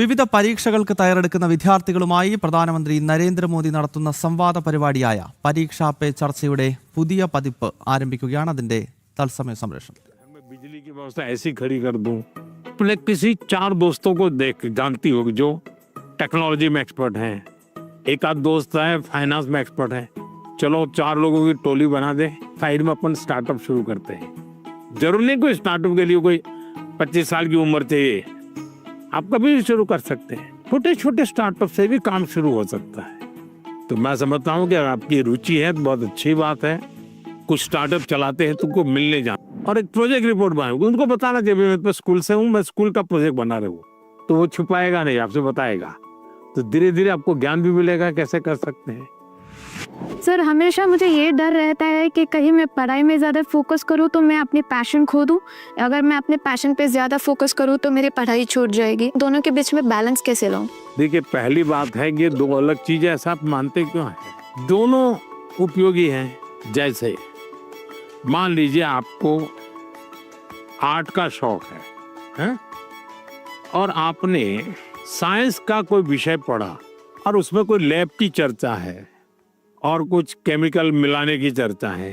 വിവിധ പരീക്ഷകൾക്ക് തയ്യാറെടുക്കുന്ന വിദ്യാർത്ഥികളുമായി പ്രധാനമന്ത്രി നരേന്ദ്രമോദി നടത്തുന്ന സംവാദ പരിപാടിയായ പരീക്ഷാ പേ ചർച്ചയുടെ പുതിയ പതിപ്പ് ആരംഭിക്കുകയാണ്. അതിന്റെ തത്സമയ സംപ്രേഷണം. बिजली की व्यवस्था ऐसी खड़ी कर दूं, अपने किसी 4 दोस्तों को देख जानती हो जो टेक्नोलॉजी में एक्सपर्ट हैं, एक आध दोस्त है फाइनेंस में एक्सपर्ट है, चलो 4 लोगों की टोली बना दे, साइड में अपन स्टार्टअप शुरू करते हैं. जरूर नहीं कोई स्टार्टअप के लिए कोई 25 साल की उम्र चाहिए, आप कभी भी शुरू कर सकते हैं. छोटे छोटे स्टार्टअप से भी काम शुरू हो सकता है. तो मैं समझता हूँ कि अगर आपकी रुचि है तो बहुत अच्छी बात है. कुछ स्टार्टअप चलाते हैं तुमको मिलने जाना और एक प्रोजेक्ट रिपोर्ट बनाओगे, उनको बताना चाहिए मैं तो स्कूल से हूँ, मैं स्कूल का प्रोजेक्ट बना रहा हूँ, तो वो छुपाएगा नहीं, आपसे बताएगा. तो धीरे धीरे आपको ज्ञान भी मिलेगा कैसे कर सकते हैं. सर, हमेशा मुझे ये डर रहता है कि कहीं मैं पढ़ाई में ज़्यादा फोकस करूँ तो मैं अपनी पैशन खो दूँ, अगर मैं अपने पैशन पे ज़्यादा फोकस करूँ तो मेरी पढ़ाई छूट जाएगी. दोनों के बीच में बैलेंस कैसे लाऊं? देखिए, पहली बात है कि ये 2 अलग चीजें ऐसा आप मानते क्यों हैं? दोनों उपयोगी हैं. जैसे मान लीजिए आपको आर्ट का शौक है? और आपने साइंस का कोई विषय पढ़ा और उसमें कोई लैब की चर्चा है और कुछ केमिकल मिलाने की चर्चा है,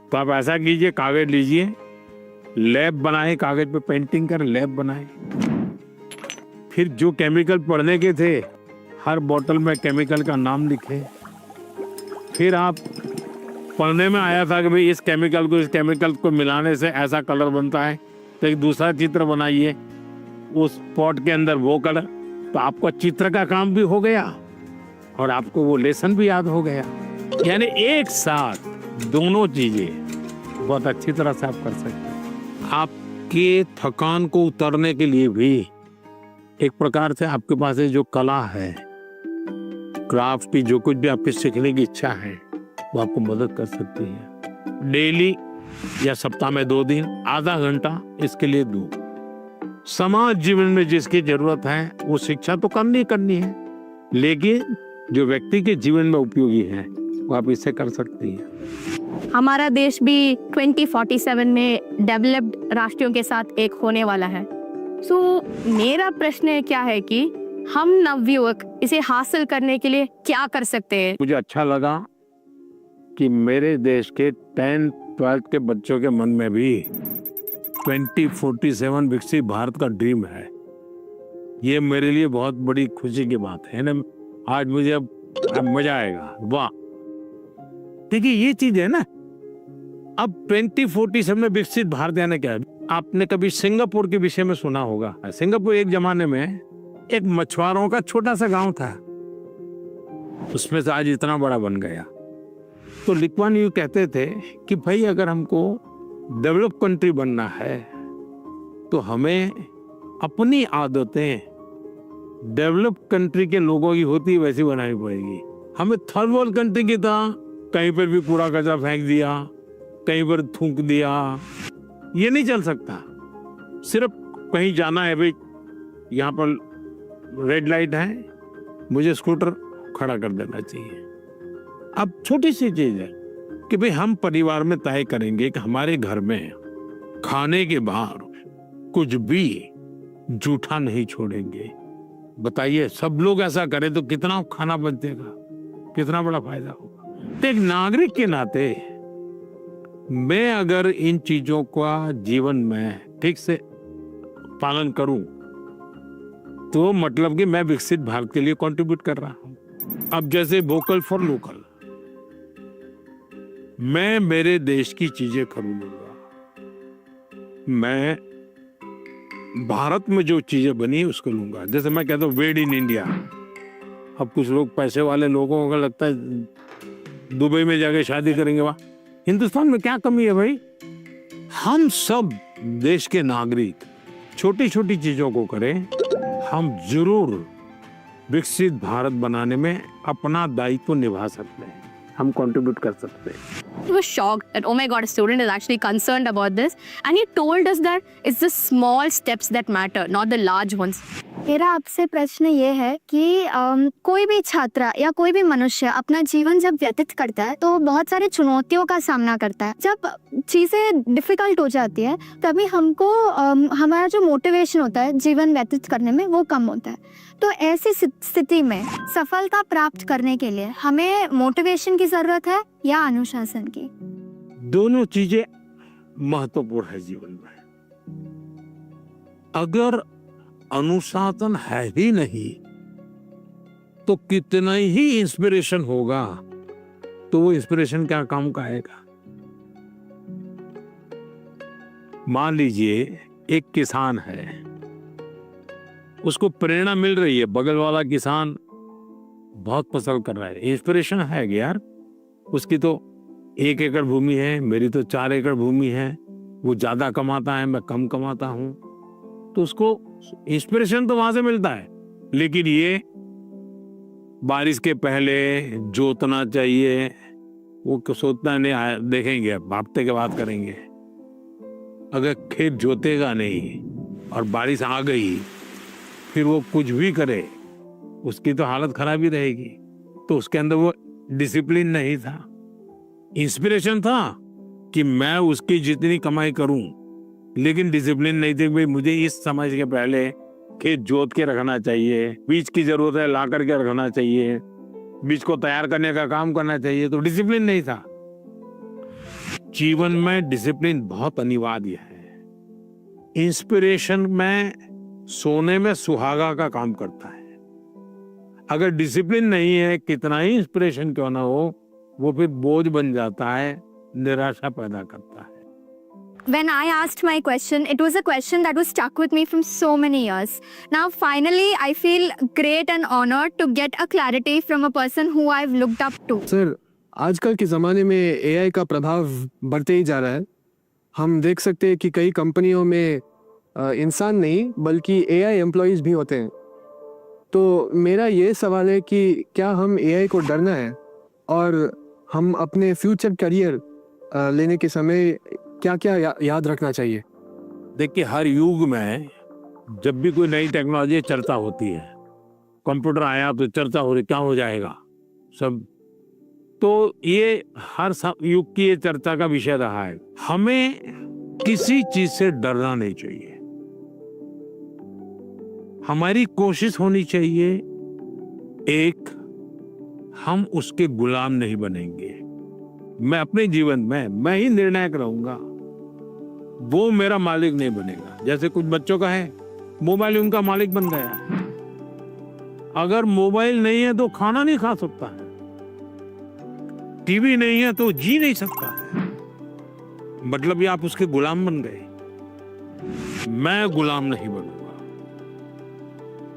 तो आप ऐसा कीजिए, कागज लीजिए, लैब बनाए, कागज पे पेंटिंग कर लैब बनाए. फिर जो केमिकल पढ़ने के थे हर बोतल में केमिकल का नाम लिखे. फिर आप पढ़ने में आया था कि भाई इस केमिकल को मिलाने से ऐसा कलर बनता है, तो एक दूसरा चित्र बनाइए, उस पॉट के अंदर वो कलर, तो आपको चित्र का काम भी हो गया और आपको वो लेसन भी याद हो गया. यानी एक साथ दोनों चीजें बहुत अच्छी तरह से आप कर सकते हैं. आपके थकान को उतरने के लिए भी एक प्रकार से आपके पास जो कला है, क्राफ्ट की जो कुछ भी आपके सीखने की इच्छा है, वो आपको मदद कर सकती है. डेली या सप्ताह में 2 दिन आधा घंटा इसके लिए दो. समाज जीवन में जिसकी जरूरत है वो शिक्षा तो करनी है, लेकिन जो व्यक्ति के जीवन में उपयोगी है वो आप इससे कर सकती है. हमारा देश भी 2047 में डेवलप्ड राष्ट्रों के साथ एक होने वाला है. सो मेरा प्रश्न क्या है कि हम नवयुवक इसे हासिल करने के लिए क्या कर सकते हैं? मुझे अच्छा लगा कि मेरे देश के 10th 12th के बच्चों के मन में भी 2047 विकसित भारत का ड्रीम है. ये मेरे लिए बहुत बड़ी खुशी की बात है ना. आज मुझे अब मजा आएगा. वाह, देखिए ये चीज है ना. अब 2047 में विकसित भारत यानी क्या है? आपने कभी सिंगापुर के विषय में सुना होगा. सिंगापुर एक जमाने में एक मछुआरों का छोटा सा गांव था, उसमें से आज इतना बड़ा बन गया. तो ली कुआन यू कहते थे कि भाई अगर हमको डेवलप कंट्री बनना है तो हमें अपनी आदतें डेवलप कंट्री के लोगों की होती वैसी बनानी पड़ेगी. हमें थर्ड वर्ल्ड कंट्री की तरह कहीं पर भी कूड़ा कचरा फेंक दिया, कहीं पर थूक दिया, ये नहीं चल सकता. सिर्फ कहीं जाना है, भाई यहाँ पर रेड लाइट है, मुझे स्कूटर खड़ा कर देना चाहिए. अब छोटी सी चीज है कि भाई हम परिवार में तय करेंगे कि हमारे घर में खाने के बाहर कुछ भी जूठा नहीं छोड़ेंगे. बताइए, सब लोग ऐसा करें तो कितना खाना बचेगा, कितना बड़ा फायदा होगा. तो एक नागरिक के नाते मैं अगर इन चीजों का जीवन में ठीक से पालन करूं तो मतलब कि मैं विकसित भारत के लिए कंट्रीब्यूट कर रहा हूं. अब जैसे वोकल फॉर लोकल, मैं मेरे देश की चीजें खरीदूंगा. मैं भारत में जो चीजें बनी उसको लूंगा. जैसे मैं कहता हूँ मेड इन इंडिया. अब कुछ लोग, पैसे वाले लोगों को लगता है दुबई में जाके शादी करेंगे. वहां हिंदुस्तान में क्या कमी है भाई? हम सब देश के नागरिक छोटी छोटी चीजों को करें, हम जरूर विकसित भारत बनाने में अपना दायित्व निभा सकते हैं, हम कंट्रीब्यूट कर सकते हैं. He was shocked that, oh my God, a student is actually concerned about this, and he told us that it's the small steps that matter, not the large ones. मेरा आपसे प्रश्न ये है कि कोई भी छात्र या कोई भी मनुष्य अपना जीवन जब व्यतीत करता है तो बहुत सारे चुनौतियों का सामना करता है। जब चीज़ें डिफ़िकल्ट हो जाती है तभी हमको हमारा जो मोटिवेशन होता है जीवन व्यतीत करने में वो कम होता है। तो ऐसी स्थिति में सफलता प्राप्त करने के लिए हमें मोटिवेशन की ज़रूरत है या अनुशासन की? दोनों चीजें महत्वपूर्ण है जीवन में। अगर अनुशासन है ही नहीं तो कितना ही इंस्पिरेशन होगा तो वो इंस्पिरेशन क्या काम का आएगा। मान लीजिए एक किसान है, उसको प्रेरणा मिल रही है, बगल वाला किसान बहुत फसल कर रहा है, इंस्पिरेशन है कि यार उसकी तो 1 एकड़ भूमि है, मेरी तो 4 एकड़ भूमि है, वो ज्यादा कमाता है, मैं कम कमाता हूं, तो उसको इंस्पिरेशन तो वहां से मिलता है। लेकिन ये बारिश के पहले जोतना चाहिए, वो सोचना नहीं, देखेंगे हफ्ते के बाद करेंगे। अगर खेत जोतेगा नहीं और बारिश आ गई फिर वो कुछ भी करे, उसकी तो हालत खराब ही रहेगी। तो उसके अंदर वो डिसिप्लिन नहीं था, इंस्पिरेशन था कि मैं उसकी जितनी कमाई करूं, लेकिन डिसिप्लिन नहीं थी। भाई मुझे इस समय के पहले खेत जोत के रखना चाहिए, बीज की जरूरत है ला करके रखना चाहिए, बीज को तैयार करने का काम करना चाहिए, तो डिसिप्लिन नहीं था। जीवन में डिसिप्लिन बहुत अनिवार्य है। इंस्पिरेशन में सोने में सुहागा का काम करता है। अगर डिसिप्लिन नहीं है, कितना ही इंस्पिरेशन क्यों ना हो, वो फिर बोझ बन जाता है, निराशा पैदा करता है। When I asked my question, it was a question that was stuck with me from so many years. Now, finally, I feel great and honored to get a clarity from a person who I've looked up to. Sir, आजकल के ज़माने में AI का प्रभाव बढ़ते ही जा रहा है। हम देख सकते हैं कि कई कंपनियों में इंसान नहीं बल्कि AI एम्प्लॉइज़ भी होते हैं। तो मेरा ये सवाल है कि क्या हम AI को डरना है और हम अपने फ्यूचर करियर लेने के समय क्या क्या याद रखना चाहिए? देखिए, हर युग में जब भी कोई नई टेक्नोलॉजी चर्चा होती है, कंप्यूटर आया तो चर्चा हो रही क्या हो जाएगा सब, तो ये हर युग की ये चर्चा का विषय रहा है। हमें किसी चीज से डरना नहीं चाहिए। हमारी कोशिश होनी चाहिए, एक, हम उसके गुलाम नहीं बनेंगे। मैं अपने जीवन में मैं ही निर्णायक रहूंगा, वो मेरा मालिक नहीं बनेगा। जैसे कुछ बच्चों का है, मोबाइल उनका मालिक बन गया। अगर मोबाइल नहीं है तो खाना नहीं खा सकता है, टीवी नहीं है तो जी नहीं सकता है। मतलब ये आप उसके गुलाम बन गए। मैं गुलाम नहीं बनूंगा।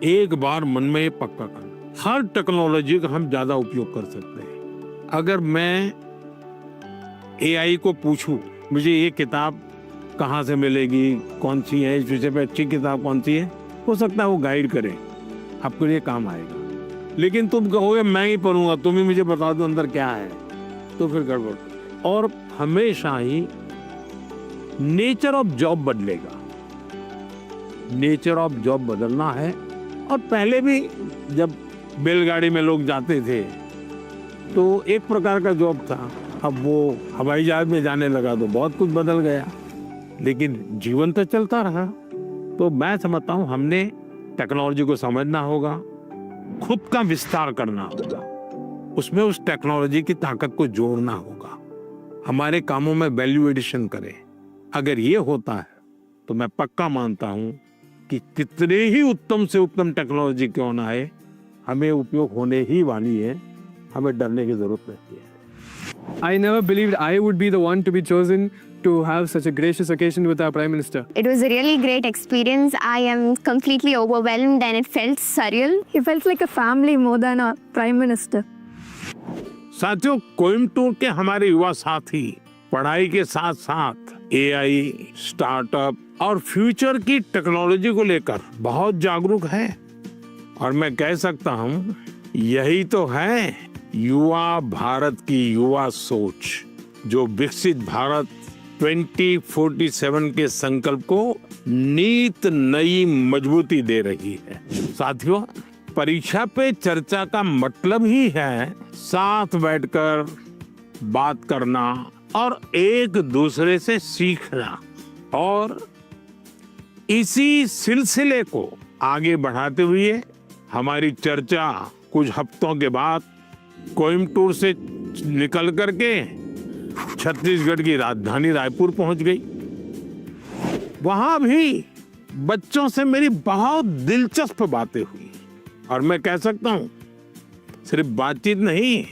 एक बार मन में ये पक्का करना, हर टेक्नोलॉजी का हम ज्यादा उपयोग कर सकते हैं। अगर मैं AI को पूछूं मुझे ये किताब कहाँ से मिलेगी, कौन सी है, इस विषय पे अच्छी किताब कौन सी है, हो सकता है वो गाइड करे, आपके लिए काम आएगा। लेकिन तुम कहोगे मैं ही पढ़ूंगा, तुम ही मुझे बता दो अंदर क्या है, तो फिर गड़बड़। और हमेशा ही नेचर ऑफ जॉब बदलेगा, नेचर ऑफ जॉब बदलना है। और पहले भी जब बैलगाड़ी में लोग जाते थे तो एक प्रकार का जॉब था, अब वो हवाई जहाज में जाने लगा तो बहुत कुछ बदल गया, लेकिन जीवन तो चलता रहा। तो मैं समझता हूँ हमने टेक्नोलॉजी को समझना होगा, खुद का विस्तार करना होगा, उसमें उस टेक्नोलॉजी की ताकत को जोड़ना होगा, हमारे कामों में वैल्यू एडिशन करें। अगर ये होता है तो मैं पक्का मानता हूँ कि कितने ही उत्तम से उत्तम टेक्नोलॉजी क्यों ना आए, हमें उपयोग होने ही वाली है, हमें डरने की जरूरत नहीं है। I never believed I would be the one to be chosen to have such a gracious occasion with our Prime Minister. It was a really great experience. I am completely overwhelmed and it felt surreal. It felt like a family more than a Prime Minister. साथियों, कोयम्बटूर के हमारे युवा साथी पढ़ाई के साथ साथ AI, startup और फ्यूचर की टेक्नोलॉजी को लेकर बहुत जागरूक है। और मैं कह सकता हूँ यही तो है युवा भारत की युवा सोच, जो विकसित भारत 2047 के संकल्प को नीत नई मजबूती दे रही है। साथियों, परीक्षा पे चर्चा का मतलब ही है साथ बैठकर बात करना और एक दूसरे से सीखना। और इसी सिलसिले को आगे बढ़ाते हुए हमारी चर्चा कुछ हफ्तों के बाद कोयम्बटूर से निकल करके छत्तीसगढ़ की राजधानी रायपुर पहुंच गई। वहां भी बच्चों से मेरी बहुत दिलचस्प बातें हुई और मैं कह सकता हूं सिर्फ बातचीत नहीं,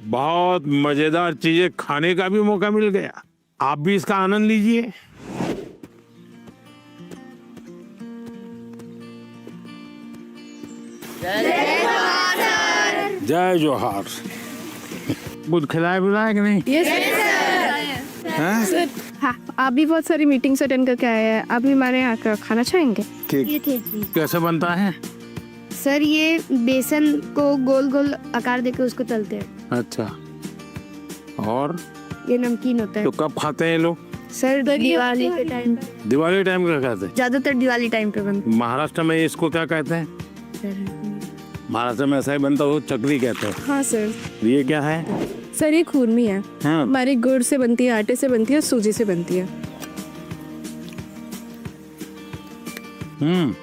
बहुत मजेदार चीजें खाने का भी मौका मिल गया। आप भी इसका आनंद लीजिए। जय जोहार। कुछ खिलाया पिलाया कि नहीं? हैं? हाँ, आप भी बहुत सारी मीटिंग्स अटेंड करके आए हैं। आप भी हमारे यहाँ का खाना चाहेंगे? कैसे बनता है? सर ये बेसन को गोल गोल आकार देकर उसको तलते हैं। अच्छा, और ये नमकीन होता है। तो कब खाते हैं ये लोग? सर दिवाली के टाइम, दिवाली टाइम का खाते हैं? ज्यादातर दिवाली टाइम पे बनता महाराष्ट्र में इसको क्या कहते हैं? है। महाराष्ट्र में ऐसा ही बनता हो, चकली कहते हैं। हाँ सर। ये क्या है? सर ये खुरमी है। हाँ। हमारी गुड़ से बनती है, आटे से बनती है, सूजी से बनती है। हम्म,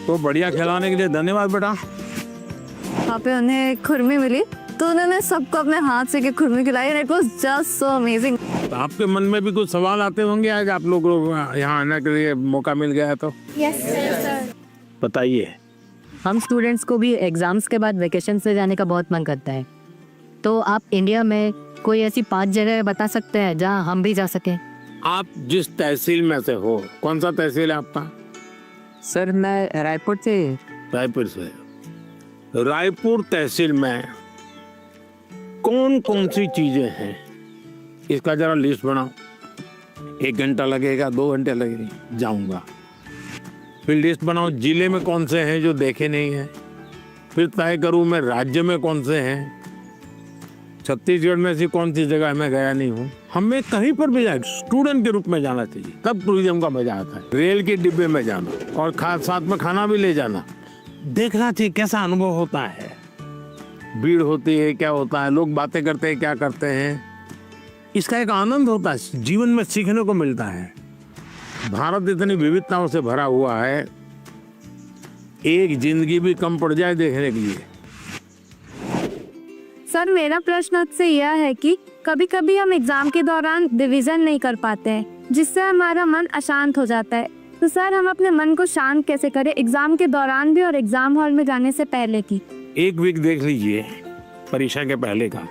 तो बढ़िया खिलाने के लिए धन्यवाद बेटा। वहाँ पे उन्हें खुरमी मिली तो उन्होंने सबको अपने हाथ से खुरमी खिलाई and it was just so amazing. तो आपके मन में भी कुछ सवाल आते होंगे आज आप लोग यहाँ आने के लिए मौका मिल गया है तो? Yes sir. बताइए। हम स्टूडेंट्स को भी एग्जाम्स के बाद वेकेशन से जाने का बहुत मन करता है, तो आप इंडिया में कोई ऐसी 5 जगह बता सकते हैं जहाँ हम भी जा सकें? आप जिस तहसील में से हो, कौन सा तहसील है आपका? सर मैं रायपुर से। रायपुर से। रायपुर तहसील में कौन कौन सी चीजें हैं इसका जरा लिस्ट बनाओ। 1 घंटा लगेगा, 2 घंटे लगेंगे, जाऊंगा। फिर लिस्ट बनाओ जिले में कौन से हैं जो देखे नहीं हैं। फिर तय करूं मैं राज्य में कौन से हैं। छत्तीसगढ़ में ऐसी कौन सी जगह मैं गया नहीं हूँ। हमें कहीं पर भी जाए स्टूडेंट के रूप में जाना चाहिए, तब टूरिज्म का मजा आता है। रेल के डिब्बे में जाना और साथ में खाना भी ले जाना, देखना चाहिए कैसा अनुभव होता है। भीड़ होती है, क्या होता है, लोग बातें करते हैं, क्या करते हैं, इसका एक आनंद होता है, जीवन में सीखने को मिलता है। भारत इतनी विविधताओं से भरा हुआ है, एक जिंदगी भी कम पड़ जाए देखने के लिए। सर मेरा प्रश्न आपसे यह है कि कभी कभी हम एग्जाम के दौरान रिवीजन नहीं कर पाते हैं, जिससे हमारा मन अशांत हो जाता है। तो सर हम अपने मन को शांत कैसे करें एग्जाम के दौरान भी और एग्जाम हॉल में जाने से पहले की? 1 वीक देख लीजिए परीक्षा के पहले का,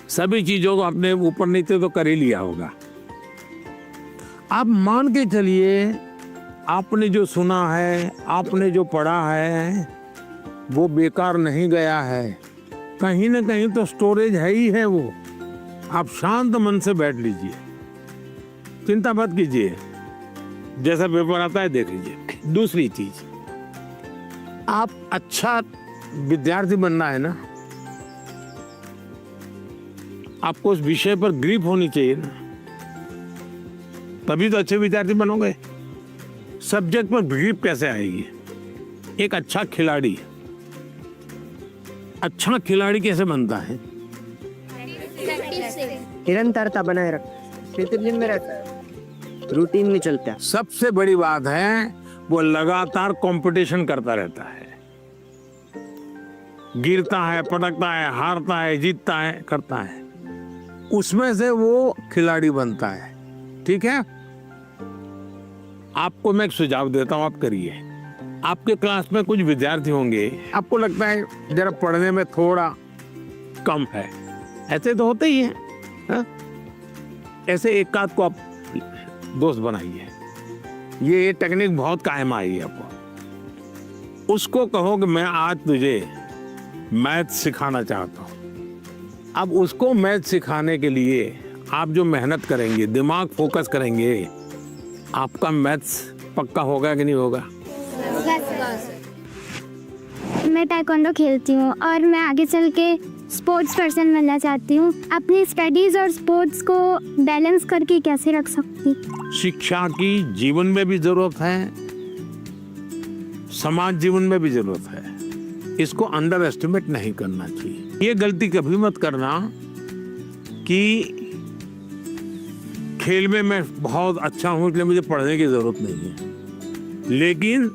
सभी चीजों को अपने ऊपर नीचे तो कर ही लिया होगा। आप मान के चलिए आपने जो सुना है, आपने जो पढ़ा है, वो बेकार नहीं गया है, कहीं ना कहीं तो स्टोरेज है ही है वो। आप शांत मन से बैठ लीजिए, चिंता मत कीजिए, जैसा पेपर आता है देख लीजिए। दूसरी चीज, आप अच्छा विद्यार्थी बनना है ना, आपको उस विषय पर ग्रिप होनी चाहिए ना, तभी तो अच्छे विद्यार्थी बनोगे। सब्जेक्ट पर ग्रिप कैसे आएगी? एक अच्छा खिलाड़ी कैसे बनता है? निरंतरता बनाए रख, डिसिप्लिन में रहता है, रूटीन में चलता है। सबसे बड़ी बात है वो लगातार कंपटीशन करता रहता है, गिरता है, पटकता है, हारता है, जीतता है, करता है, उसमें से वो खिलाड़ी बनता है। ठीक है, आपको मैं एक सुझाव देता हूं, आप करिए। आपके क्लास में कुछ विद्यार्थी होंगे, आपको लगता है जरा पढ़ने में थोड़ा कम है, ऐसे तो होते ही हैं, हाँ? ऐसे एक आध को आप दोस्त बनाइए, ये टेक्निक बहुत कायम आएगी आपको। उसको कहो कि मैं आज तुझे मैथ सिखाना चाहता हूँ। अब उसको मैथ सिखाने के लिए आप जो मेहनत करेंगे, दिमाग फोकस करेंगे, आपका मैथ्स पक्का होगा कि नहीं होगा? मैं ताइक्वांडो खेलती हूँ और मैं आगे चल के स्पोर्ट्स पर्सन बनना चाहती हूँ। अपनी स्टडीज़ और स्पोर्ट्स को बैलेंस करके कैसे रख सकती? शिक्षा की जीवन में भी जरूरत है, समाज जीवन में भी जरूरत है। इसको अंडर एस्टिमेट नहीं करना चाहिए। ये गलती कभी मत करना कि खेल में मैं बहुत अच्छा हूं इसलिए मुझे पढ़ने की जरूरत नहीं है। लेकिन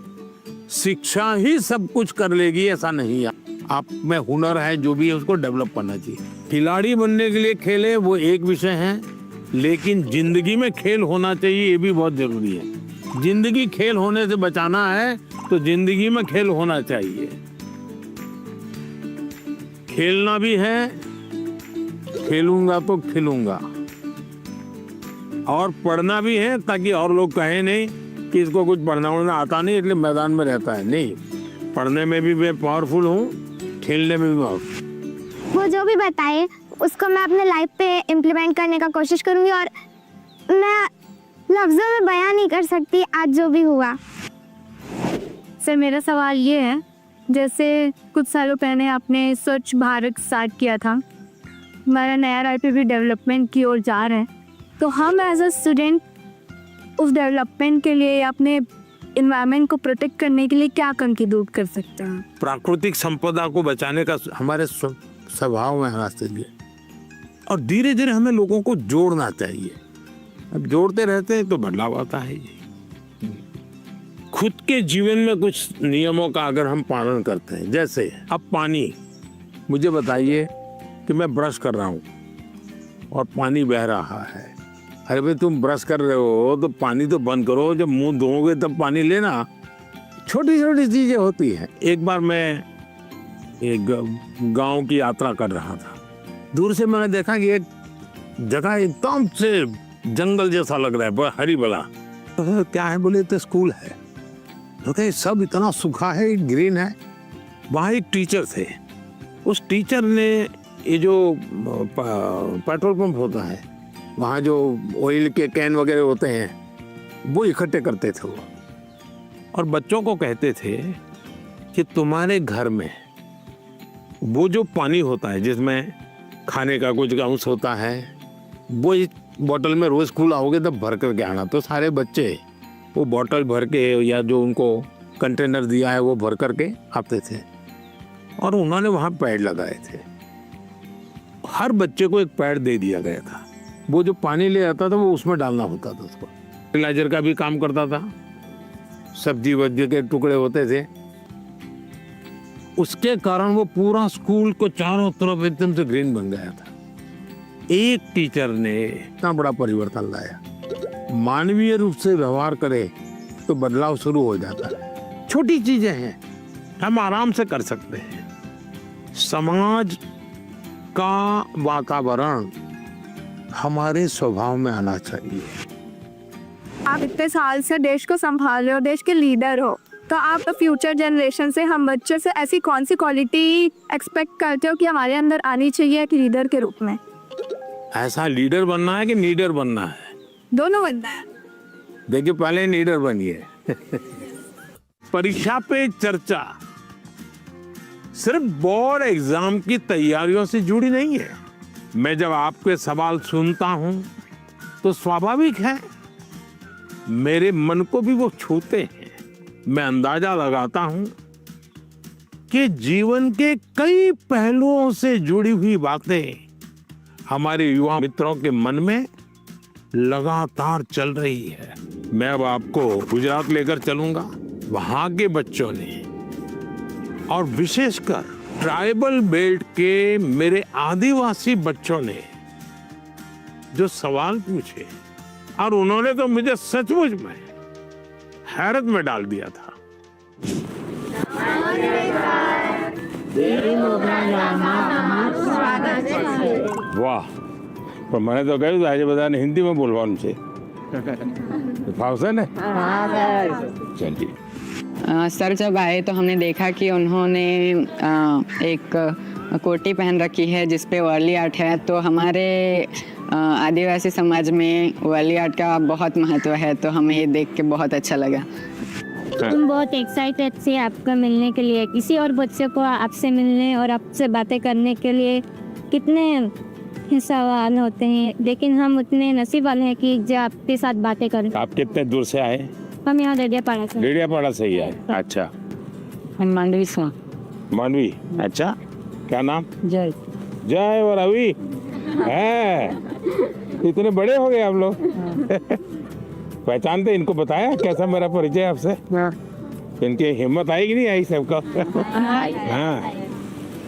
शिक्षा ही सब कुछ कर लेगी ऐसा नहीं है। आप में हुनर है जो भी है उसको डेवलप करना चाहिए। खिलाड़ी बनने के लिए खेले वो एक विषय है, लेकिन जिंदगी में खेल होना चाहिए ये भी बहुत जरूरी है। जिंदगी खेल होने से बचाना है तो जिंदगी में खेल होना चाहिए। खेलना भी है, खेलूंगा तो खिलूंगा, और पढ़ना भी है ताकि और लोग कहें नहीं कि इसको कुछ पढ़ना उड़ना आता नहीं इसलिए मैदान में रहता है। नहीं, पढ़ने में भी मैं पावरफुल हूँ, खेलने में भी पावरफुल। वो जो भी बताए उसको मैं अपने लाइफ पे इम्प्लीमेंट करने का कोशिश करूँगी और मैं लफ्ज़ों में बयां नहीं कर सकती आज जो भी हुआ। सर मेरा सवाल ये है, जैसे कुछ सालों पहले आपने स्वच्छ भारत स्टार्ट किया था, हमारा नया रायपुर भी डेवलपमेंट की ओर जा रहा है, तो हम एज अ स्टूडेंट उस डेवलपमेंट के लिए या अपने इन्वायरमेंट को प्रोटेक्ट करने के लिए क्या कंट्रीब्यूट कर सकते हैं? प्राकृतिक संपदा को बचाने का हमारे स्वभाव में आना चाहिए और धीरे धीरे हमें लोगों को जोड़ना चाहिए। अब जोड़ते रहते हैं तो बदलाव आता है। खुद के जीवन में कुछ नियमों का अगर हम पालन करते हैं, जैसे अब पानी, मुझे बताइए कि मैं ब्रश कर रहा हूँ और पानी बह रहा है। अरे भाई तुम ब्रश कर रहे हो तो पानी तो बंद करो, जब मुंह धोओगे तब पानी लेना। छोटी छोटी चीजें होती हैं। एक बार मैं एक गांव की यात्रा कर रहा था, दूर से मैंने देखा कि एक जगह एकदम से जंगल जैसा लग रहा है, हरी भला। तो क्या है, बोले तो स्कूल है। तो सब इतना सूखा है, ग्रीन है। वहाँ एक टीचर थे, उस टीचर ने ये जो पेट्रोल पंप होता है वहाँ जो ऑयल के कैन वगैरह होते हैं वो इकट्ठे करते थे वो, और बच्चों को कहते थे कि तुम्हारे घर में वो जो पानी होता है जिसमें खाने का कुछ अंश होता है वो इस बोतल में रोज स्कूल आओगे तब भर करके आना। तो सारे बच्चे वो बोतल भर के या जो उनको कंटेनर दिया है वो भर करके आते थे, और उन्होंने वहाँ पेड़ लगाए थे। हर बच्चे को एक पेड़ दे दिया गया था। वो जो पानी ले आता था वो उसमें डालना होता था। उसको फर्टिलाइजर का भी काम करता था, सब्जी वब्जी के टुकड़े होते थे। उसके कारण वो पूरा स्कूल को चारों तरफ एकदम से ग्रीन बन गया था। एक टीचर ने इतना बड़ा परिवर्तन लाया। मानवीय रूप से व्यवहार करे तो बदलाव शुरू हो जाता है। छोटी चीजें हैं, हम आराम से कर सकते हैं। समाज का वातावरण हमारे स्वभाव में आना चाहिए। आप इतने साल से देश को संभाल रहे हो, देश के लीडर हो, तो आप फ्यूचर जनरेशन से, हम बच्चों से ऐसी कौन सी क्वालिटी एक्सपेक्ट करते हो कि हमारे अंदर आनी चाहिए एक लीडर के रूप में? ऐसा लीडर बनना है कि लीडर बनना है? दोनों बनना है। देखिए, पहले लीडर बनिए। परीक्षा पे चर्चा सिर्फ बोर्ड एग्जाम की तैयारियों से जुड़ी नहीं है। मैं जब आपके सवाल सुनता हूं तो स्वाभाविक है मेरे मन को भी वो छूते हैं। मैं अंदाजा लगाता हूं कि जीवन के कई पहलुओं से जुड़ी हुई बातें हमारे युवा मित्रों के मन में लगातार चल रही है। मैं अब आपको गुजरात लेकर चलूंगा। वहां के बच्चों ने और विशेषकर ट्राइबल बेल्ट के मेरे आदिवासी बच्चों ने जो सवाल पूछे, और उन्होंने तो मुझे सचमुच में हैरत में डाल दिया था। वाह, पर मैंने तो કહ્યું આજે બધાને હિન્દીમાં બોલવાનું છે। ફાવશે ને? चलिए। सर जब आए तो हमने देखा कि उन्होंने एक कोटी पहन रखी है जिस पे वर्ली आर्ट है। तो हमारे आदिवासी समाज में वर्ली आर्ट का बहुत महत्व है, तो हमें ये देख के बहुत अच्छा लगा। हम बहुत एक्साइटेड थे आपको मिलने के लिए। किसी और बच्चे को आपसे मिलने और आपसे बातें करने के लिए कितने सवाल होते हैं, लेकिन हम उतने नसीब वाले हैं कि जो आपके साथ बातें करें। आप कितने दूर से आए? हम यहाँ डेडियापाड़ा से। डेडियापाड़ा से ही आए। अच्छा, मांडवी से। मानवी। अच्छा, क्या नाम? जय। जय और रवि है। इतने बड़े हो गए आप लोग। पहचानते इनको? बताया कैसा मेरा परिचय आपसे? इनकी हिम्मत आई कि नहीं आई सबका? हाँ,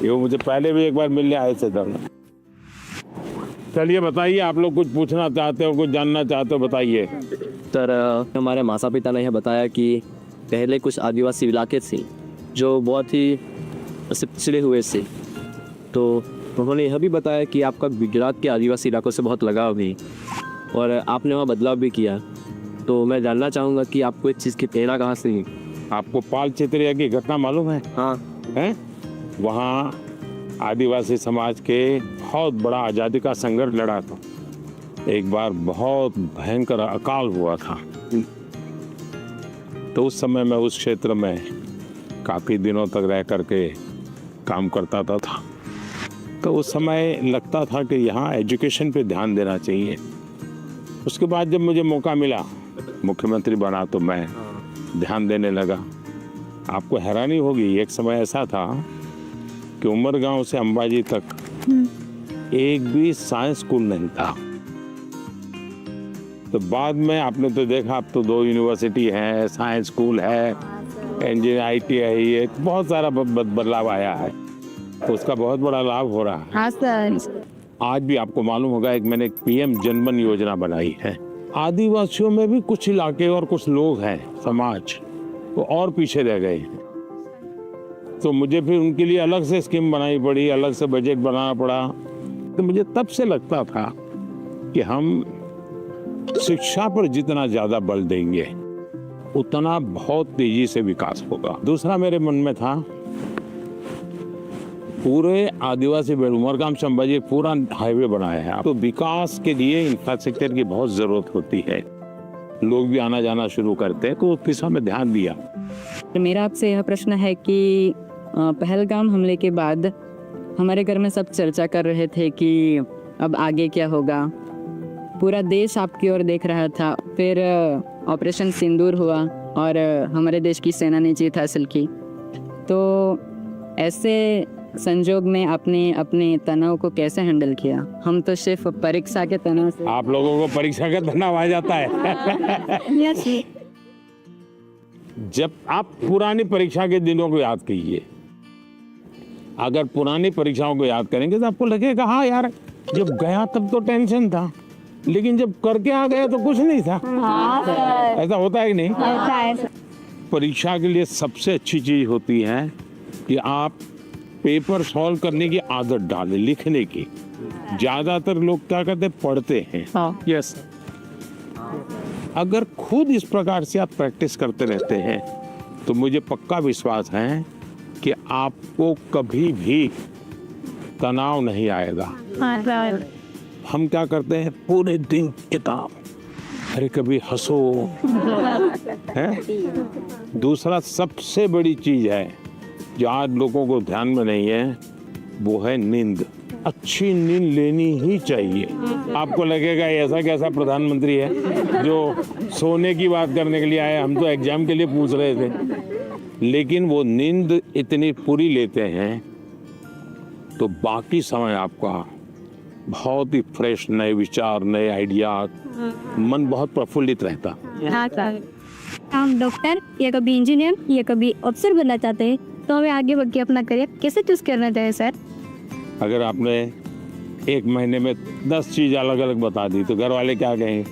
ये मुझे पहले भी एक बार मिलने आए थे दोनों। चलिए बताइए, आप लोग कुछ पूछना चाहते हो, कुछ जानना चाहते हो, बताइए। सर, हमारे माता पिता ने यह बताया कि पहले कुछ आदिवासी इलाके थे जो बहुत ही पिछड़े हुए थे, तो उन्होंने यह भी बताया कि आपका गुजरात के आदिवासी इलाकों से बहुत लगाव भी, और आपने वहाँ बदलाव भी किया। तो मैं जानना चाहूँगा कि आपको इस चीज़ की प्रेरणा कहाँ से हुई? आपको पाल चित्रिया की घटना मालूम है? हाँ। हैं? वहाँ आदिवासी समाज के बहुत बड़ा आज़ादी का संघर्ष लड़ा था। एक बार बहुत भयंकर अकाल हुआ था, तो उस समय मैं उस क्षेत्र में काफ़ी दिनों तक रह करके काम करता था। तो उस समय लगता था कि यहाँ एजुकेशन पे ध्यान देना चाहिए। उसके बाद जब मुझे मौका मिला, मुख्यमंत्री बना, तो मैं ध्यान देने लगा। आपको हैरानी होगी, एक समय ऐसा था कि उमरगांव से अंबाजी तक एक भी साइंस स्कूल नहीं था। तो बाद में आपने तो देखा, अब तो 2 यूनिवर्सिटी है, साइंस स्कूल है, इंजीनियर ITI है, बहुत सारा बदलाव आया है। तो उसका बहुत बड़ा लाभ हो रहा है। हाँ सर। आज भी आपको मालूम होगा, मैंने PM जनमन योजना बनाई है। आदिवासियों में भी कुछ इलाके और कुछ लोग हैं, समाज वो और पीछे रह गए, तो मुझे फिर उनके लिए अलग से स्कीम बनानी पड़ी, अलग से बजट बनाना पड़ा। तो मुझे तब से लगता था कि हम शिक्षा पर जितना ज्यादा बल देंगे उतना बहुत तेजी से विकास होगा। दूसरा मेरे मन में था, पूरे आदिवासी बेल्ट उमरगाम से अंबाजी पूरा हाईवे बनाया है, तो विकास के लिए इंफ्रास्ट्रक्चर की बहुत जरूरत होती है। लोग भी आना जाना शुरू करते हैं, तो उस दिशा में ध्यान दिया। मेरा आपसे यह प्रश्न है कि पहलगाम हमले के बाद हमारे घर में सब चर्चा कर रहे थे कि अब आगे क्या होगा। पूरा देश आपकी ओर देख रहा था। फिर ऑपरेशन सिंदूर हुआ और हमारे देश की सेना ने जीत हासिल की। तो ऐसे संजोग में आपने अपने तनाव को कैसे हैंडल किया? हम तो सिर्फ परीक्षा के तनाव से। आप लोगों को परीक्षा का तनाव आ जाता है। जब आप पुरानी परीक्षा के दिनों को याद कीजिए, अगर पुरानी परीक्षाओं को याद करेंगे तो आपको लगेगा हाँ यार, जब गया तब तो टेंशन था, लेकिन जब करके आ गया तो कुछ नहीं था। ऐसा होता है कि नहीं? परीक्षा के लिए सबसे अच्छी चीज होती है कि आप पेपर सॉल्व करने की आदत डालें, लिखने की। ज्यादातर लोग क्या करते हैं, पढ़ते हैं। यस, अगर खुद इस प्रकार से आप प्रैक्टिस करते रहते हैं तो मुझे पक्का विश्वास है कि आपको कभी भी तनाव नहीं आएगा। हम क्या करते हैं, पूरे दिन किताब, अरे कभी हंसो है। दूसरा सबसे बड़ी चीज है जो आज लोगों को ध्यान में नहीं है, वो है नींद। अच्छी नींद लेनी ही चाहिए। आपको लगेगा ऐसा कैसा प्रधानमंत्री है जो सोने की बात करने के लिए आए, हम तो एग्जाम के लिए पूछ रहे थे। लेकिन वो नींद इतनी पूरी लेते हैं तो बाकी समय आपका बहुत ही फ्रेश, नए विचार, नए आइडिया, मन बहुत प्रफुल्लित रहता। हम डॉक्टर या कभी इंजीनियर या कभी अफसर बनना चाहते हैं, तो हमें आगे बढ़ के अपना करियर कैसे चूज करना चाहिए सर? अगर आपने एक महीने में 10 चीज अलग अलग बता दी तो घर वाले क्या कहेंगे,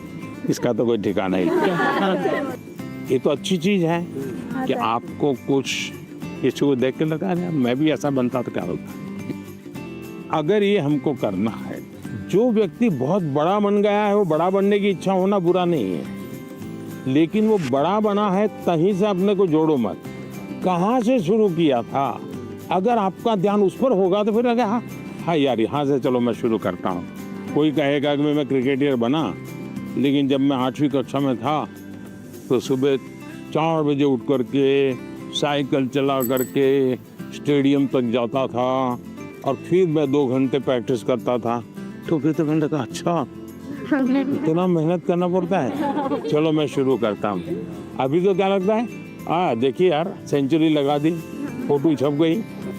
इसका तो कोई ठिकाना ही। ये तो अच्छी चीज है कि आपको कुछ किसी को देख के लगा मैं भी ऐसा बनता तो क्या होता। अगर ये हमको करना है, जो व्यक्ति बहुत बड़ा बन गया है वो बड़ा बनने की इच्छा होना बुरा नहीं है, लेकिन वो बड़ा बना है तहीं से अपने को जोड़ो मत। कहाँ से शुरू किया था, अगर आपका ध्यान उस पर होगा तो फिर हाँ हाँ यार यहाँ से चलो मैं शुरू करता हूँ। कोई कहेगा कि मैं क्रिकेटर बना, लेकिन जब मैं 8वीं कक्षा में था तो सुबह 4 बजे उठ करके साइकिल चला करके स्टेडियम तक जाता था और फिर मैं 2 घंटे प्रैक्टिस करता था। तो फिर तो मैंने कहा अच्छा इतना मेहनत करना पड़ता है, चलो मैं शुरू करता हूँ। अभी तो क्या लगता है देखिए यार सेंचुरी लगा दी, फोटो छप गई।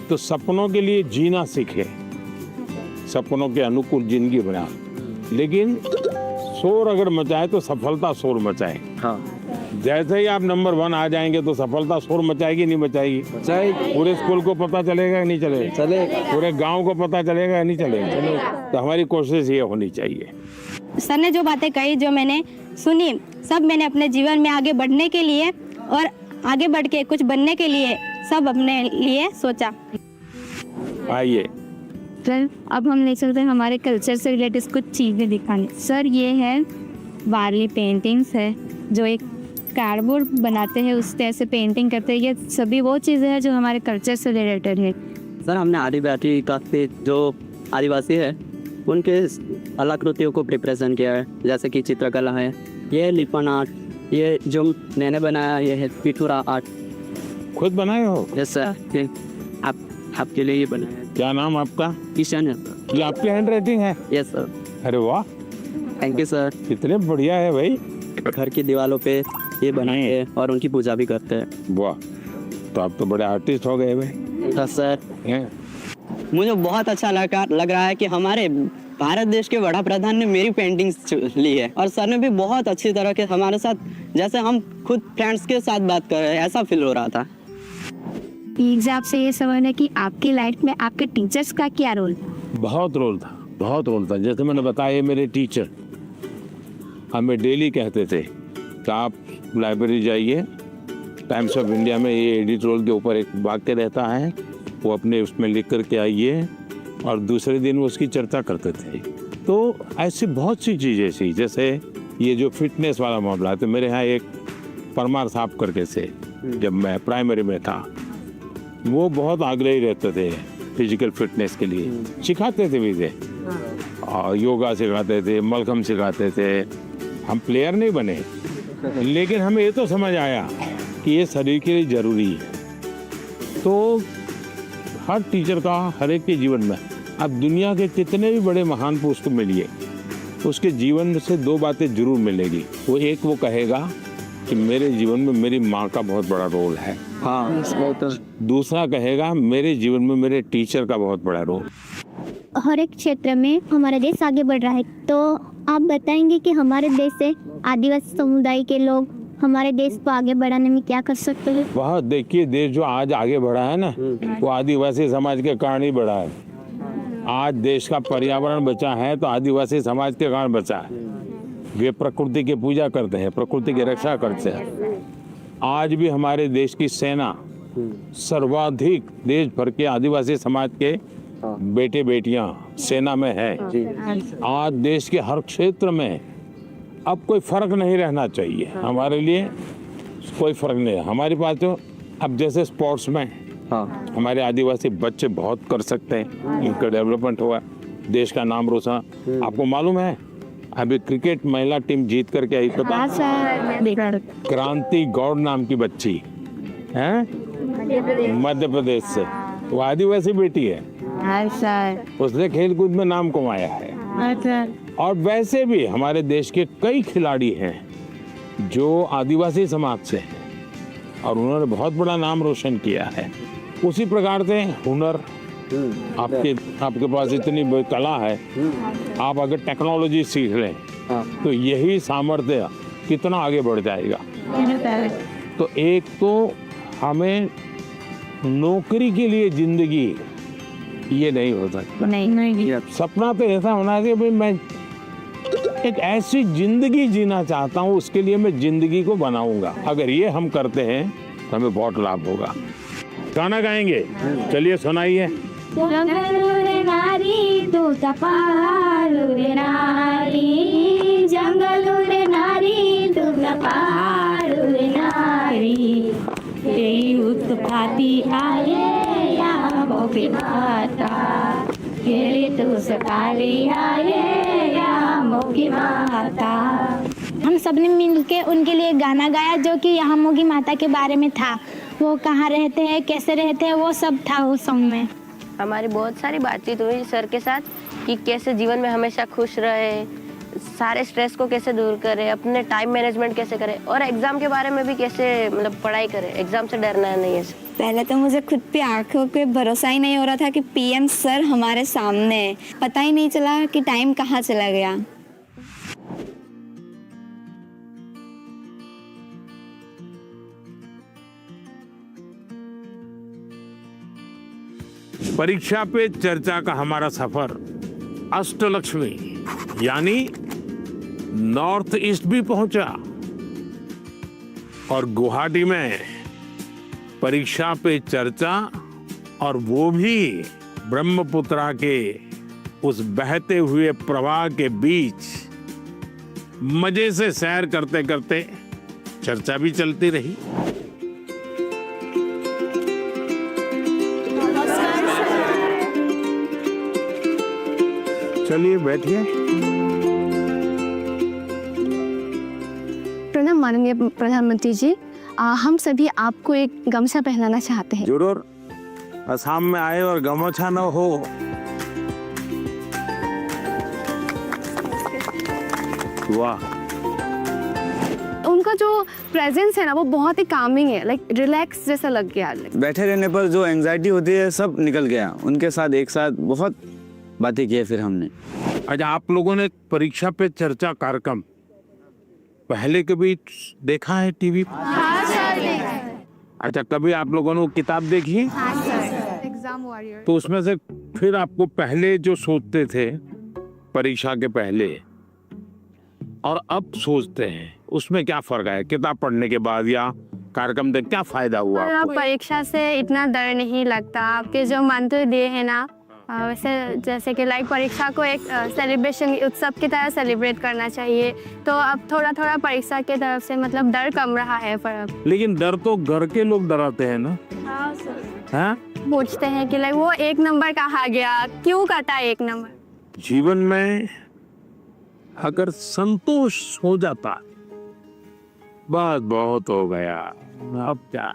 तो सपनों के लिए जीना सीखे, सपनों के अनुकूल जिंदगी बना, लेकिन शोर अगर मचाए तो सफलता शोर मचाए। हाँ जैसे ही आप नंबर 1 आ जाएंगे तो सफलता शोर मचाएगी नहीं मचाएगी? पूरे स्कूल को पता चलेगा नहीं चलेगा? पूरे गांव को पता चलेगा नहीं चलेगा? तो हमारी कोशिश ये होनी चाहिए। सर ने जो बातें कही, जो मैंने सुनी, सब मैंने अपने जीवन में आगे बढ़ने के लिए और आगे बढ़ के कुछ बनने के लिए सब अपने लिए सोचा। आइए सर अब हम ले चलते हैं हमारे कल्चर से रिलेटेड कुछ चीज़ें दिखाने। सर ये है वारली पेंटिंग्स है, जो एक कार्डबोर्ड बनाते हैं उससे ऐसे पेंटिंग करते हैं। ये सभी वो चीज़ें हैं जो हमारे कल्चर से रिलेटेड है। सर हमने आदिवासी काफ़ी जो आदिवासी है उनके कलाकृतियों को रिप्रेजेंट किया है, जैसे कि चित्रकला है, ये लिपन आर्ट, ये जो मैंने बनाया ये है पिथुरा आर्ट। खुद बनाए हो? यस सर, आपके लिए ये बनाया है। क्या नाम आपका? ईशान है। ये आपकी हैंड राइटिंग है? Yes sir. अरे वाह, थैंक यू सर। कितने बढ़िया है भाई। घर की दीवारों पे ये बनाए हैं और उनकी पूजा भी करते हैं। वाह, तो आप तो बड़े आर्टिस्ट हो गए भाई। तो सर हैं? मुझे बहुत अच्छा लग रहा है कि हमारे भारत देश के वड़ा प्रधान ने मेरी पेंटिंग्स ली है और सर ने भी बहुत अच्छी तरह के हमारे साथ, जैसे हम खुद फ्रेंड्स के साथ बात कर रहे हैं ऐसा फील हो रहा था। प्लीज आपसे ये समझना कि आपकी लाइफ में आपके टीचर्स का क्या रोल था? बहुत रोल था, बहुत रोल था। जैसे मैंने बताया मेरे टीचर हमें डेली कहते थे कि आप लाइब्रेरी जाइए, टाइम्स ऑफ इंडिया में ये एडिटोरियल के ऊपर एक वाक्य रहता है, वो अपने उसमें लिख करके आइए, और दूसरे दिन वो उसकी चर्चा करते थे। तो ऐसी बहुत सी चीज़ें थी, जैसे ये जो फिटनेस वाला मामला है, तो मेरे यहाँ एक परमार साहब करके से, जब मैं प्राइमरी में था, वो बहुत आग्रही रहते थे फिजिकल फिटनेस के लिए, सिखाते थे भी थे, और योगा सिखाते थे, मलखम सिखाते थे। हम प्लेयर नहीं बने, लेकिन हमें ये तो समझ आया कि ये शरीर के लिए ज़रूरी है। तो हर टीचर का हर एक के जीवन में, अब दुनिया के कितने भी बड़े महान पुरुष को मिलिए, उसके जीवन से 2 बातें जरूर मिलेगी। वो एक वो कहेगा कि मेरे जीवन में मेरी माँ का बहुत बड़ा रोल है, हाँ, तो दूसरा कहेगा मेरे जीवन में मेरे टीचर का बहुत बड़ा रोल। हर एक क्षेत्र में हमारा देश आगे बढ़ रहा है, तो आप बताएंगे कि हमारे देश से आदिवासी समुदाय के लोग हमारे देश को आगे बढ़ाने में क्या कर सकते हैं? वह देखिए, देश जो आज आगे बढ़ा है ना, वो आदिवासी समाज के कारण ही बढ़ा है। आज देश का पर्यावरण बचा है तो आदिवासी समाज के कारण बचा है। वे प्रकृति की पूजा करते हैं, प्रकृति की रक्षा करते हैं। आज भी हमारे देश की सेना सर्वाधिक देश भर के आदिवासी समाज के बेटे बेटियां सेना में है। आज देश के हर क्षेत्र में अब कोई फर्क नहीं रहना चाहिए, हमारे लिए कोई फर्क नहीं है। हमारे पास तो अब जैसे स्पोर्ट्स में हमारे आदिवासी बच्चे बहुत कर सकते हैं, इनका डेवलपमेंट हुआ, देश का नाम रोशन। आपको मालूम है अभी क्रिकेट महिला टीम जीत करके आई, पता? क्रांति गौड़ नाम की बच्ची है, मध्य प्रदेश से, वो आदिवासी बेटी है, उसने खेलकूद में नाम कमाया है। और वैसे भी हमारे देश के कई खिलाड़ी हैं जो आदिवासी समाज से हैं और उन्होंने बहुत बड़ा नाम रोशन किया है। उसी प्रकार से हुनर, आपके पास इतनी कला है, आप अगर टेक्नोलॉजी सीख लें तो यही सामर्थ्य कितना आगे बढ़ जाएगा। तो एक तो हमें नौकरी के लिए जिंदगी ये नहीं हो सकता, नहीं। सपना तो ऐसा होना चाहिए भाई, मैं एक ऐसी जिंदगी जीना चाहता हूँ, उसके लिए मैं जिंदगी को बनाऊंगा। अगर ये हम करते हैं तो हमें बहुत लाभ होगा। गाना गाएंगे, चलिए सुनाइए। नारी तू तपालू रे नारी, जंगलू रे नारी तू तपालू रे नारी, तेरी उत्पत्ति आए या मोके माता, तेरी तू सकारी आए या मोके माता। हम सब ने मिल के उनके लिए गाना गाया जो कि यहाँ मोगी माता के बारे में था। वो कहाँ रहते हैं, कैसे रहते हैं, वो सब था उस सॉन्ग में। हमारी बहुत सारी बातचीत हुई सर के साथ कि कैसे जीवन में हमेशा खुश रहे, सारे स्ट्रेस को कैसे दूर करे, अपने टाइम मैनेजमेंट कैसे करे और एग्जाम के बारे में भी कैसे मतलब पढ़ाई करे, एग्जाम से डरना नहीं है। पहले तो मुझे खुद पे आंखों पे भरोसा ही नहीं हो रहा था कि पीएम सर हमारे सामने है। पता ही नहीं चला कि टाइम कहाँ चला गया। परीक्षा पे चर्चा का हमारा सफर अष्टलक्ष्मी यानी नॉर्थ ईस्ट भी पहुंचा और गुवाहाटी में परीक्षा पे चर्चा, और वो भी ब्रह्मपुत्रा के उस बहते हुए प्रवाह के बीच मजे से सैर करते करते चर्चा भी चलती रही। चलिए बैठिए। प्रणाम माननीय प्रधानमंत्री जी, हम सभी आपको एक गमछा पहनाना चाहते हैं। जरूर। असम में आए और गमछा न हो, वाह। उनका जो प्रेजेंस है ना वो बहुत ही कामिंग है, लाइक रिलैक्स जैसा लग गया। बैठे रहने पर जो एंजाइटी होती है सब निकल गया। उनके साथ एक साथ बहुत बातें की फिर हमने। अच्छा, आप लोगों ने परीक्षा पे चर्चा कार्यक्रम पहले कभी देखा है टीवी पर? अच्छा, कभी आप लोगों ने वो किताब देखी? Exam warrior. तो उसमें से फिर आपको पहले जो सोचते थे परीक्षा के पहले और अब सोचते हैं, उसमें क्या फर्क है? किताब पढ़ने के बाद या कार्यक्रम देख क्या फायदा हुआ आपको? परीक्षा से इतना डर नहीं लगता। आपके जो मंत्र दिए हैं ना, वैसे जैसे कि लाइक परीक्षा को एक सेलिब्रेशन उत्सव की तरह सेलिब्रेट करना चाहिए, तो अब थोड़ा थोड़ा परीक्षा के तरफ से मतलब डर कम रहा है। पर लेकिन डर तो घर के लोग डराते हैं ना। हाँ? पूछते हैं कि लाइक वो 1 नंबर कहाँ गया, क्यों काटा 1 नंबर। जीवन में अगर संतोष हो जाता बस बहुत हो गया, अब क्या,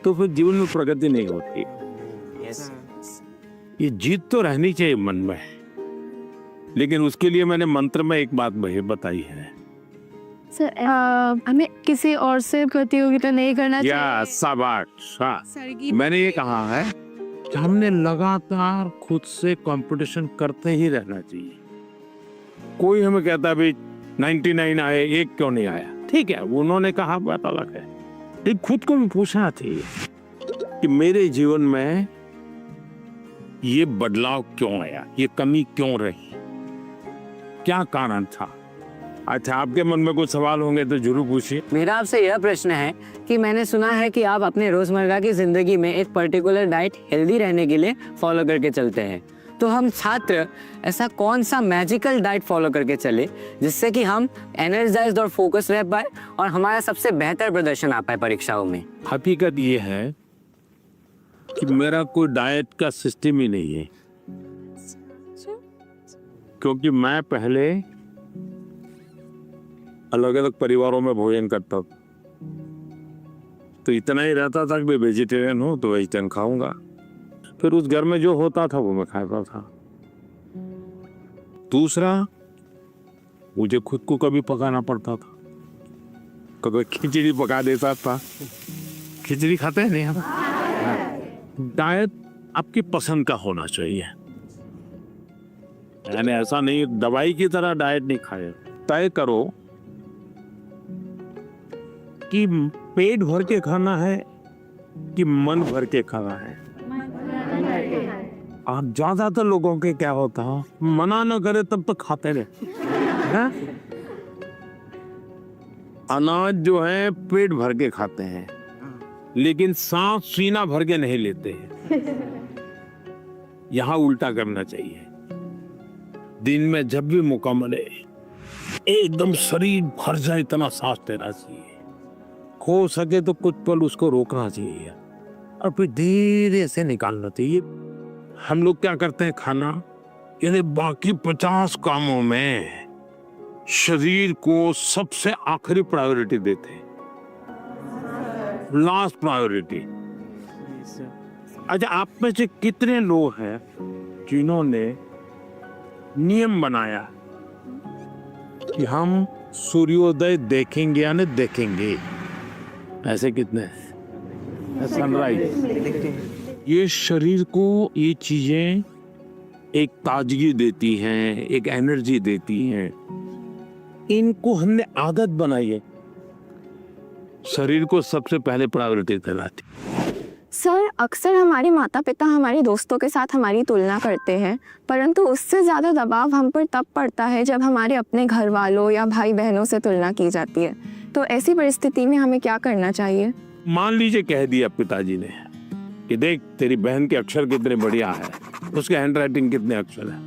तो फिर जीवन में प्रगति नहीं होती। ये जीत तो रहनी चाहिए मन में, लेकिन उसके लिए मैंने मंत्र में एक बात बताई है। सर, हमें किसी और से प्रतियोगिता नहीं करना चाहिए। या शाबाश। मैंने ये कहा है कि हमने लगातार खुद से कंपटीशन करते ही रहना चाहिए। कोई हमें कहता भाई 99 आए, 1 क्यों नहीं आया? ठीक है, उन्होंने कहा, बात अलग है। लेकिन खुद को भी पूछना चाहिए कि मेरे जीवन में ये बदलाव क्यों आया, ये कमी क्यों रही, क्या कारण था? अच्छा, आपके मन में कुछ सवाल होंगे तो जरूर पूछिए। मेरा आपसे यह प्रश्न है कि मैंने सुना है कि आप अपने रोजमर्रा की जिंदगी में एक पर्टिकुलर डाइट हेल्दी रहने के लिए फॉलो करके चलते हैं, तो हम छात्र ऐसा कौन सा मैजिकल डाइट फॉलो करके चले जिससे कि हम एनर्जाइज्ड और फोकस रह पाए और हमारा सबसे बेहतर प्रदर्शन आ पाए परीक्षाओं में? हकीकत ये है कि मेरा कोई डाइट का सिस्टम ही नहीं है, क्योंकि मैं पहले अलग अलग परिवारों में भोजन करता था, तो इतना ही रहता था कि मैं वेजिटेरियन हूं तो वेजिटेरियन खाऊंगा, फिर उस घर में जो होता था वो मैं खाता था। दूसरा, मुझे खुद को कभी पकाना पड़ता था, कभी खिचड़ी पका देता था। खिचड़ी खाते हैं नहीं हम? डाइट आपकी पसंद का होना चाहिए, यानी ऐसा नहीं दवाई की तरह डाइट नहीं खाए। तय करो कि पेट भर के खाना है कि मन भर के खाना है। आप ज्यादातर लोगों के क्या होता है, मना न करे तब तक खाते रहे। अनाज जो है पेट भर के खाते हैं, लेकिन सांस सीना भर के नहीं लेते हैं। यहां उल्टा करना चाहिए। दिन में जब भी मौका मिले एकदम शरीर भर जाए इतना सांस लेना चाहिए। हो सके तो कुछ पल उसको रोकना चाहिए और फिर धीरे से निकालना चाहिए। हम लोग क्या करते हैं, खाना यानी बाकी 50 कामों में शरीर को सबसे आखिरी प्रायोरिटी देते हैं, लास्ट प्रायोरिटी। अच्छा, आप में से कितने लोग हैं जिन्होंने नियम बनाया कि हम सूर्योदय देखेंगे या नहीं देखेंगे? ऐसे कितने? सनराइज। ये शरीर को ये चीजें एक ताजगी देती हैं, एक एनर्जी देती हैं। इनको हमने आदत बनाई है, शरीर को सबसे पहले प्रायोरिटी दिलाती। सर, अक्सर हमारे माता पिता हमारे दोस्तों के साथ हमारी तुलना करते हैं, परंतु उससे ज़्यादा दबाव हम पर तब पड़ता है जब हमारे अपने घर वालों या भाई बहनों से तुलना की जाती है। तो ऐसी परिस्थिति में हमें क्या करना चाहिए? मान लीजिए कह दिया पिताजी ने कि देख तेरी बहन के अक्षर कितने बढ़िया है, उसके हैंड राइटिंग कितने अक्षर है,